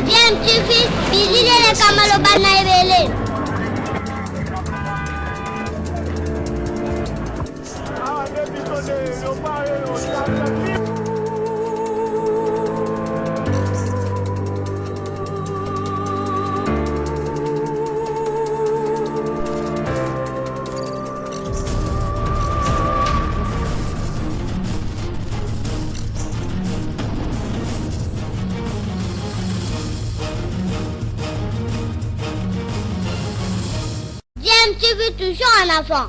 Scientifique, bilile kamalo bana ebele. Scientifique toujours en avant.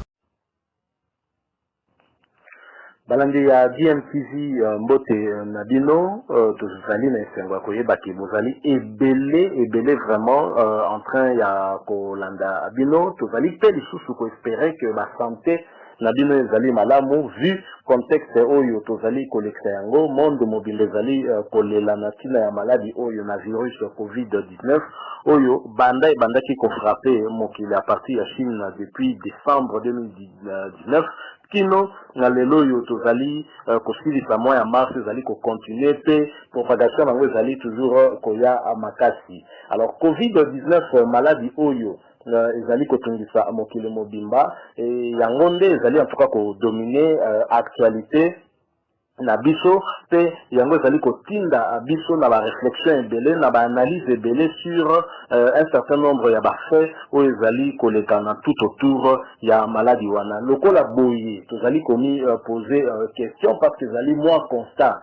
Balandi ya DMTV mbote nabino tozali na esengo koyeba ki bozali ebele vraiment en train ya kolanda abino tozali pe lisusu ko espérer que ba santé nabino ezali malamu vu contexte oyo tozali kolekisa yango monde mobile ezali kolela na tina ya maladie oyo na virus COVID-19 oyo bandaki ko frapper mokili à partir ya Chine depuis décembre 2019 kino na lelo yo tozali kosilisa mois ya mars ezali ko continuer pe propagation nango ezali toujours koya makasi. Alors COVID-19 maladie oyo ezali kotungisa mokili mobimba et yango nde ezali en tout cas ko dominer actualité na biso pe yango ezali kotinda biso na ba réflexion ebele na ba analyse ebele sur un certain nombre ya ba faits o ezali koleka na tout autour ya maladie wana lokola boye tozali komi poser question parce que ezali moins constat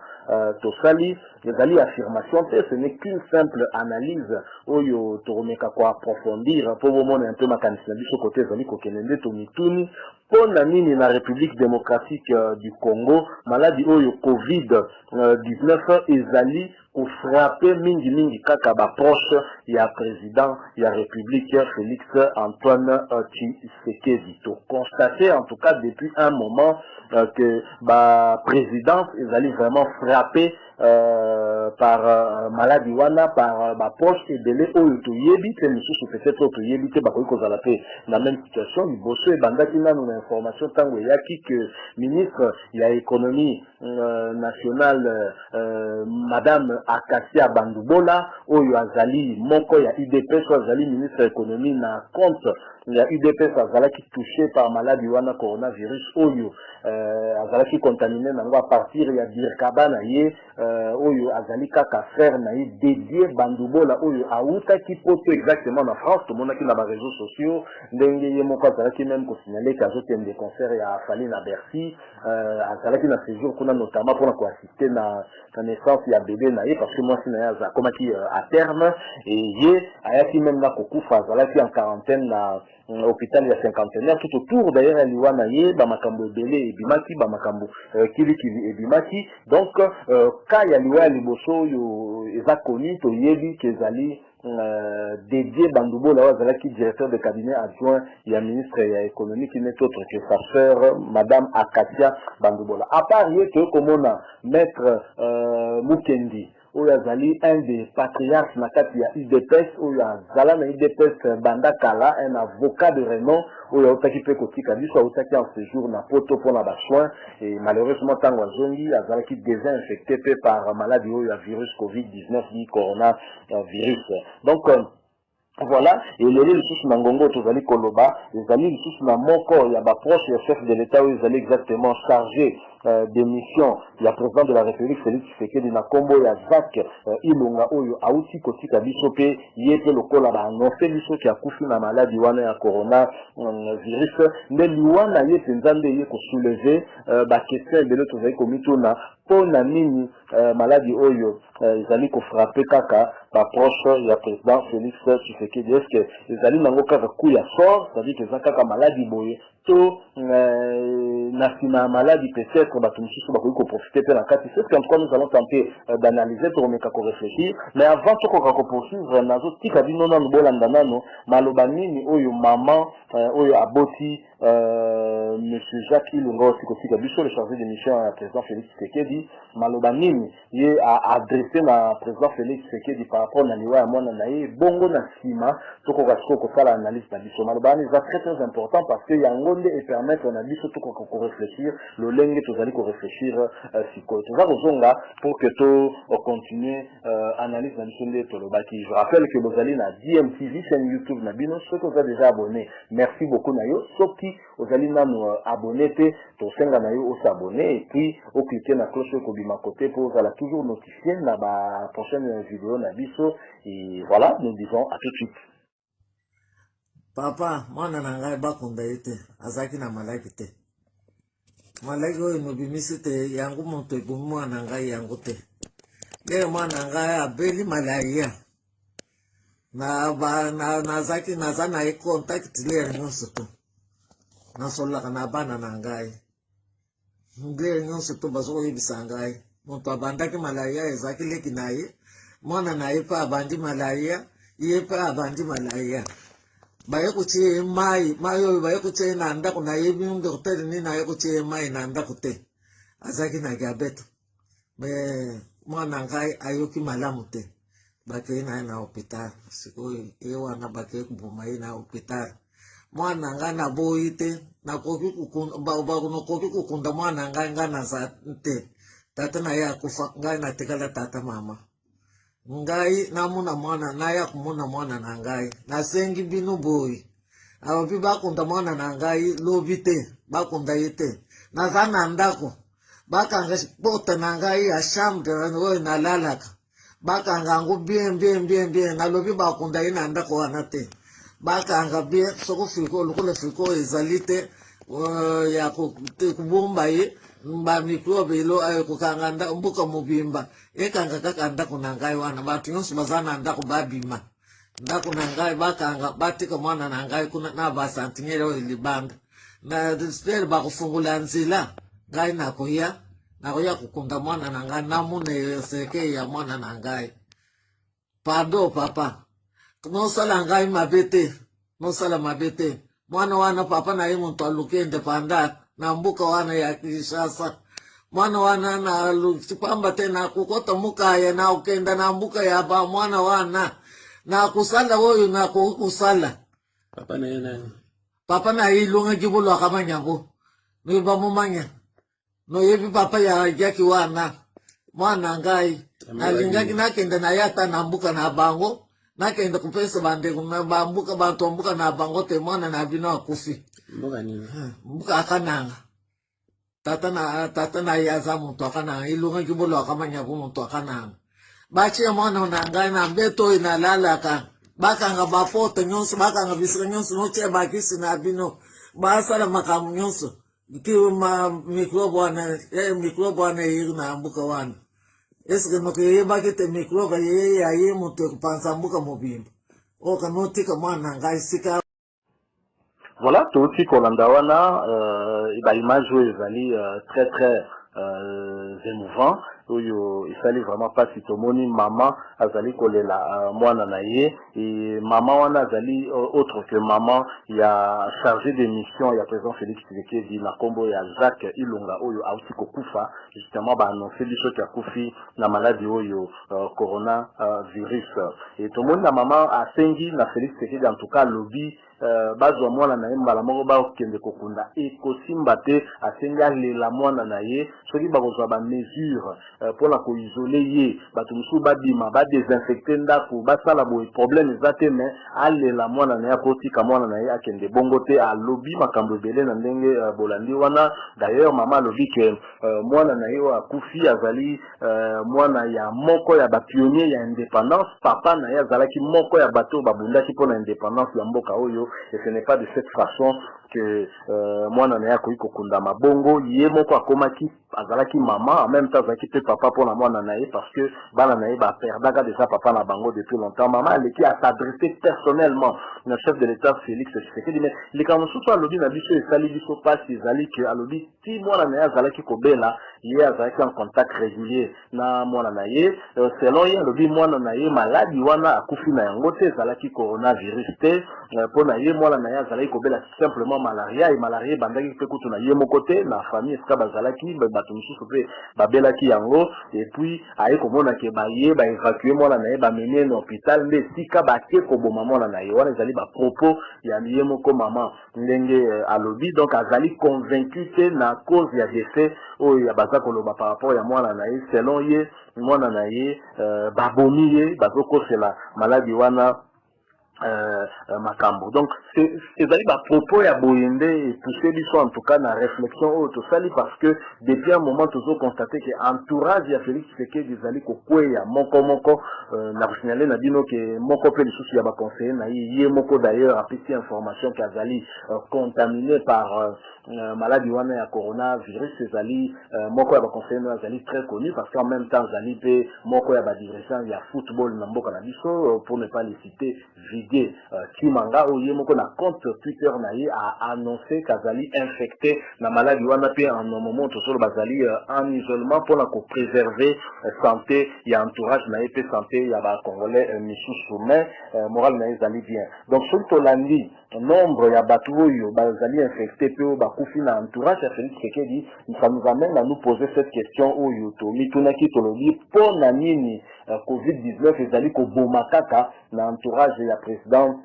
tosali ezali affirmation te ce n'est qu'une simple analyse oyo toromeka ko approfondir pour bomona un peu makanisi na biso côté ezali kokende to mituni pona nini na République démocratique du Congo maladie oyo COVID-19 ezali ko frapper mingi kaka ba proche ya président ya République Félix Antoine Tshisekedi. To constater en tout cas depuis un moment que ba présidence ezali vraiment frappé par maladie wana par ba proche ebele oyo to yebi te misusu peut-être to yebi te bakoki kozala pe na même situation liboso ebandaki nanu na information tango yaki que ministre ya économie nationale madame Akasia Bandubola oyo azali moko ya UDPS azali ministre ya économie na compte ya UDPS azalaki touché par maladie wana coronavirus oyo azalaki contaminé nango à partir ya birkaba na ye oyo azali kaka frère na ye dédié Bandubola oyo autaki poto exactement na France tomonaki na ba réseaux sociaux ndenge ye moko azalaki même ko signaler qu'azotende des concerts ya Fali na Bercy azalaki na séjour kuna notamment pour ko assister na naissance ya bébé na ye parce que moi sina ya komaki à terme et ye ayaki même na kokufa azalaki en quarantaine na hôpital ya cinquantenaire tout autour d'ailleurs aliwana ye ba makambo ebele ebimaki ba makambo kilikili ebimaki donc ka ya liwa liboso yo eza connu to yebi kezali dédié Bandubola azalaki directeur de cabinet adjoint ya ministre ya économie qui n'est autre que sa sœur madame Akasia Bandubola à part ye to komona maître Mukendi oyo azali un des patriarches na kati ya UDPS oyo azala na UDPS banda kala un avocat de renom oyo autaki pe kotika biso autaki en séjour na poto pona ba soin et malheureusement tango azongi azalaki désinfecté pe par maladie oyo ya virus COVID-19 di corona virus donc voilà et lelo lisusu na ngongo tozali koloba ezali lisusu na moko ya ba proche ya chef de l'état oyo ezali exactement chargé des missions ya président de la République Félix Tshisekedi na kombo ya Jacques Ilunga oyo auti kotika biso pe yepe lokola ba annoncer biso ki akufi na maladie wana ya corona virus nde liwana ye nzambe ye ko soulever ba question ebele tozali komituna pona nini maladie oyo ezali ko frapper kaka ba proche ya président Félix Tshisekedi est-ce que ezali nango kaka coup ya sort c'est-à-dire que ezali kaka maladie boye to na maladie peut-être bato misusu bakoki koprofiter pe na kati c'est ce qu'en tout cas nous allons tenter d'analyser tomeka ko réfléchir mais avant tokoka ko poursuivre nazotika bino nanu bolanda nano maloba nini oyo maman oyo aboti M. Jacques Ilunga aussi Kotika Bicho, le chargé de mission à président Félix Tshisekedi, Maloba Nini, il a adressé à président Félix Tshisekedi par rapport à Naliwa à Mwana Naye, Bongo na Sima, Toko Gasko Kofa l'analyse na Bicho. Maloba Nini est très très important parce que Yangonde et permettre à Bicho Toko Koko réfléchir, le lengue Tozali ko réfléchir, Siko. Toza Kozonga pour que to continue analyse na Bicho de Tolobaki. Je rappelle que Bozali na DMTV, chaîne YouTube na Bino, ceux qui ont déjà abonné. Merci beaucoup Nayo, sauf qui aux allina nous abonner, to senga Nayo aussi abonner et puis au cliquer na cloche au bima côté pour vous toujours notifier na ba prochaine vidéo na biso et voilà, nous disons à tout de suite. Papa, mwana nangai bakunda ite, azaki na malaki te. Malaki oyo mobimisi te, yangu moto ebumi mwana nangai yangu te. Leo mwana nangai abeli malaya. Nazaki nazana e contact leo nyonso tu. Nasolaka na bana nangai. Leo nyonso tu bazoko yebisa ngai. Moto abandaki malaya ezaki leki naye. Mwana naye pa abandi malaya, ye pa abandi malaya. Baye kuchie mai oyo baye kuchie na ndako na yebi unge kuteli ni na ye kuchie mai na ndako te. Azaki na diabetes. Mwana ngai ayoki malamu te. Bake na hospital. Siku ewa na bake kubuma na hospital. Mwana ngai na boyi te. Na koki kukunda mwana ngai na za te. Tata na ya kufa ngai na tekala tata mama. Ngai namuna mwana na ya kumuna mwana na ngai na sengi binu boy ababi bakunda mwana na ngai lobi te bakunda yete na zana ndako bakanga bota na ngai ya shamde no na lalaka bakanga ngo bien na lobi bakunda ina ndako wana te bakanga bien soko fiko lokole fiko ezalite ya kubumba yi mba mikrobe ilo ayo kukanganda mbuka mubimba ekanga kakanda kunangai wana batu yonsu bazana ndako babima ndako nangai bakanga batika mwana nangai kuna na basantinyele o libanda na display bakufungula nzila ngai nakoya kukunda mwana nangai namune seke ya mwana nangai pado papa no sala ngai mabete no sala mabete mwana wana papa na yemu ntwalukende panda na mbuka wana ya Kinshasa mwana wana na lupamba tena kukota muka ya na ukenda na mbuka ya ba mwana wana na kusala woyu na kukusala papa na yena papa na ilunga jibulo akamanyango no ba mumanya no yebi papa ya jaki wana mwana ngai alingaki nakenda na yata na mbuka na bango nakenda kupesa bande kuna bambuka bantu mbuka na bango te mwana na bino akufi mboga nini mbuka akananga tata na yaza muntu akananga ilunga kibulo akamanya ku muntu akananga bachi ya mwana nangai na mbeto inalalaka bakanga bafoto nyonso bakanga bisira nyonso no che bakisi na bino basala makamu nyonso ki ma mikrobo wana na mbuka wana eske no ke bakete mikrobo ye muntu kupansa mbuka mobimba o kanotika mwana nangai sika. Voilà, tout aussi Kolandawana, image ezali très très émouvant. Il fallait vraiment pas si tomoni maman azali kolela mwana na ye et maman wana azali autre que maman il y a chargé de mission il y a président Félix Tshisekedi na kombo ya Jacques Ilunga oyo auti kokufa justement ba annoncer biso ki akufi na maladie oyo corona virus et tomoni na maman asengi na Félix Tshisekedi en tout cas lobby bazwa mwana na ye mbala moko bakende kokunda ekosimba te asengi alela mwana na ye soki bakozwa ba mesure pour la isoler ye bato musu badima ba désinfecter ndako basala boye problème ezate mais alela mwana na ye akotika mwana na ye akende bongo te alobi makambo ebele na ndenge bolandi wana d'ailleurs mama alobi ke mwana na ye akufi azali mwana ya moko ya bapionnier ya indépendance papa na ye azalaki moko ya bato babundaki mpona indépendance ya mboka oyo et ce n'est pas de cette façon que mwana na ye akoki kokunda mabongo ye moko akomaki azalaki mama en même temps azalaki pe papa pour la mwana na ye parce que bana na ye baperdaka déjà papa na bango depuis longtemps maman aleki à s'adresser personnellement na chef de l'état Félix Tshisekedi mais likambo mosusu alobi na biso esali biso pasi ezali ke alobi si mwana na ye azalaki kobela ye azalaki en contact régulier na mwana na ye selon ye alobi mwana na ye maladi wana akufi na yango te ezalaki coronavirus te mpo na ye mwana na ye azalaki kobela simplement malaria e malaria ebandaki mpe kutu na ye moko te na famille esika bazalaki bato mosusu mpe babelaki yango epuis aye komona ke baye baévacue mwana na ye bamenie na hôpital nde esika bake koboma mwana na ye wana ezali bapropos ya ye moko mama ndenge alobi donc azali convaincu te na cause ya décès oyo baza koloba par rapport ya mwana na ye selon ye mwana na ye babomi ye bazokosela maladi wana makambo donc ezali bapropos ya boyende epousse biso en tout cas na réflexion oyo tosali parce que depuis un moment tozoconstate ke entourage ya Félix Tshisekedi ezali kokweya moko na kosignale na bino ke moko mpe lisusu ya baconseiller na ye moko d'ailleurs apesi information ke azali contaminé par maladie wana ya coronavirus ezali moko ya baconseiller nayo azali très connu parce qu'en même temps azali mpe moko ya badirigeant ya football na mboka na biso pour ne pas les citer Kimanga oye moko na compte Twitter na ye a annoncé qu'azali infecté na maladie wana pe en un moment tout solo bazali en isolement pour la préserver santé ya entourage na ye pe santé ya ba congolais misusu mais moral na ye zali bien donc surtout landi nombre ya bato oyo bazali infecté pe bakufi na entourage ya Félix Tshisekedi ça nous amène à nous poser cette question oyo to mitunaki tolobi po na nini COVID-19 ezali ko boma kaka na entourage ya président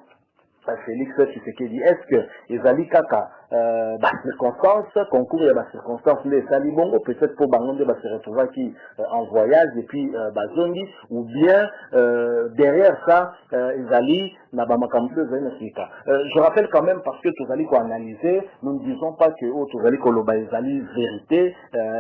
Félix Tshisekedi. Est-ce que ezali kaka circonstances concours ya circonstances les sali bongo peut-être pour bangonde se retrouver qui en voyage et puis bazongi ou bien derrière ça ezali na ba makambo ezali na sika. Je rappelle quand même parce que tozali ko analyser, nous ne disons pas que tozali ko loba ezali vérité,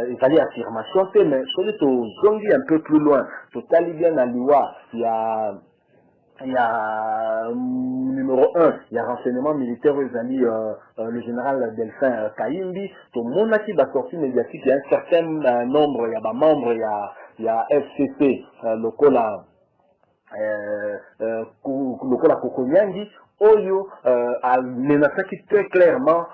ezali affirmation mais celui tozongi un peu plus loin, totali bien na liwa il y a numéro 1, il y a renseignement militaire aux amis le général Delphin Kayimbi, tout le monde qui va sortir médiatique, il y a un certain nombre, il y a membres, il y a FCC, le Kola Kokonyangi, Oyo a menacé très clairement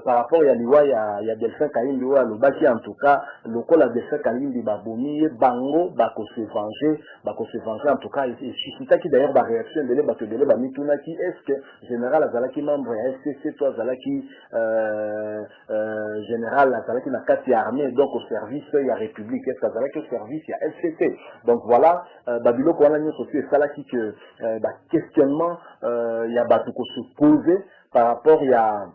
par rapport à l'Iwa, il y a Delphin Kayimbi, le baki en tout cas, le col à Delphin Kayimbi, Baboumi, Bango, Bako se venger en tout cas, et suscita qui d'ailleurs la réaction de l'Eba, Mitunaki, est-ce que Général Azalaki membre à SCC, toi Azalaki, Général Azalaki n'a qu'à armée, donc au service, il y a République, est-ce qu'Azalaki au service, il y a SCC. Donc voilà, Babilo, quand on a mis aussi, c'est là qui que, questionnement, il y a Batouko se poser par rapport, il y a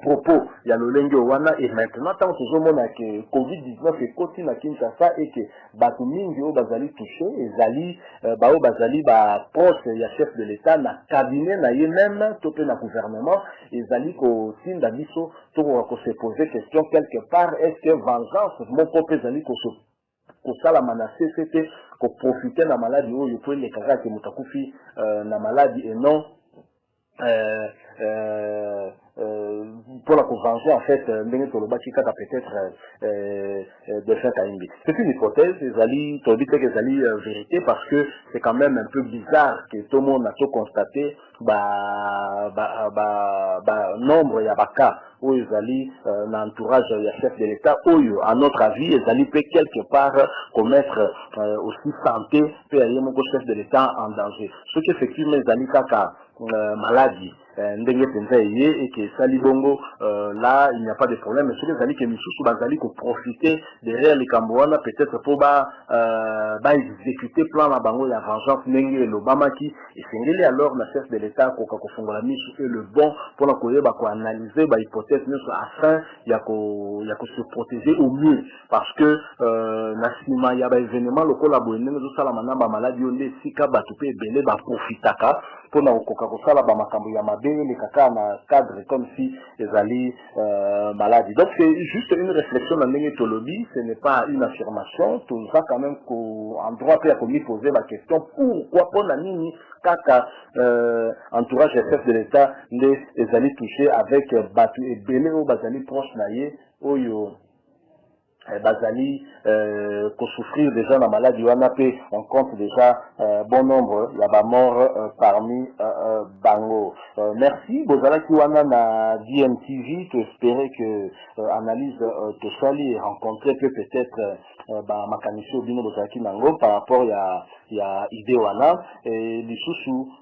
propos, il y a le lengue wana et maintenant tant que je mona que COVID-19 est côté na Kinshasa et que batu mingi o bazali touché et zali bao bazali ba proche ya chef de l'état na cabinet na ye même topé na gouvernement et zali ko tinda biso to ko se poser question quelque part est-ce que vengeance mon propre zali ko se ko sala manasé c'était ko profiter na maladie o yo pour les kaka que mutakufi na maladie et non pour la venger en fait peut-être de faire Kaimbi. C'est une hypothèse, Zali, vérité parce que c'est quand même un peu bizarre que tout le monde a tout constaté nombre il y a des cas où Zali l'entourage du chef de l'État où à notre avis Zali peut quelque part commettre aussi santé peut aller mon chef de l'État en danger. Ce qu'effectivement Zali kaka maladie ndenge penza et que sali bongo là il n'y a pas de problème mais ce que zali que misusu bazali ko profiter derrière les Cambouana peut-être pour exécuter plan la bango la vengeance ndenge l'Obama qui et singeli alors la chef de l'État ko fungola misu et le bon pour la koyeba ko analyser ba hypothèse afin ya ko se protéger au mieux parce que na sima ya ba événement lokola boyene zo sala manamba maladie onde sika batupe belé ba profitaka pour na koka ko sala ba makambo ya les caca na cadre comme si ils allaient maladie. Donc c'est juste une réflexion dans l'étologie, ce n'est pas une affirmation. Tout ça quand même qu'en droit peut poser la question pourquoi pour la nini caca entourage chef de l'État les allaient toucher avec batu et belé au bazali proche naïe oyo. Bazali qu'on souffrir déjà la maladie on compte déjà bon nombre, il y a mort parmi Bango. Merci, Bozala Kiwana na DMTV, tu espérais que analyse te sali rencontrer peut-être Makanisho Bino Bozala Kinango par rapport à idée wana et les sous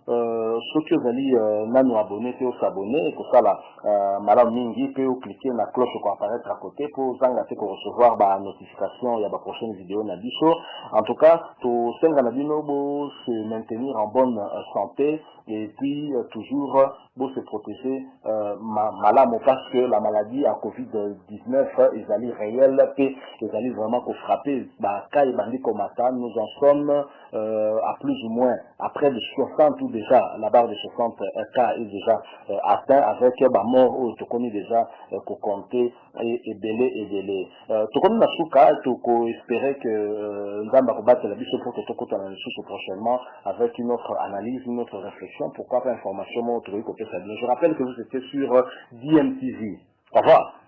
ceux qui ont nano abonné peut s'abonner et que ça là madame mingi peut cliquer na cloche pour apparaître à côté pour zangate pour recevoir ba notification il y a ba prochaine vidéo na biso. En tout cas to senga na bino bo se maintenir en bonne santé et puis toujours pour se protéger malade parce que la maladie à Covid-19 ils allaient réel ils allaient vraiment frapper bah cas et bandit comme ça nous en sommes à plus ou moins à près de 60 ou déjà la barre de 60 cas est déjà atteint avec mort où tu connais déjà qu'on compter et belé tu connais la souka tu peux espérer que Nzamba va battre la biche pour que tu comptes la sous prochainement avec une autre analyse, une autre réflexion, pourquoi pas information, je rappelle que vous étiez sur DMTV. Au revoir.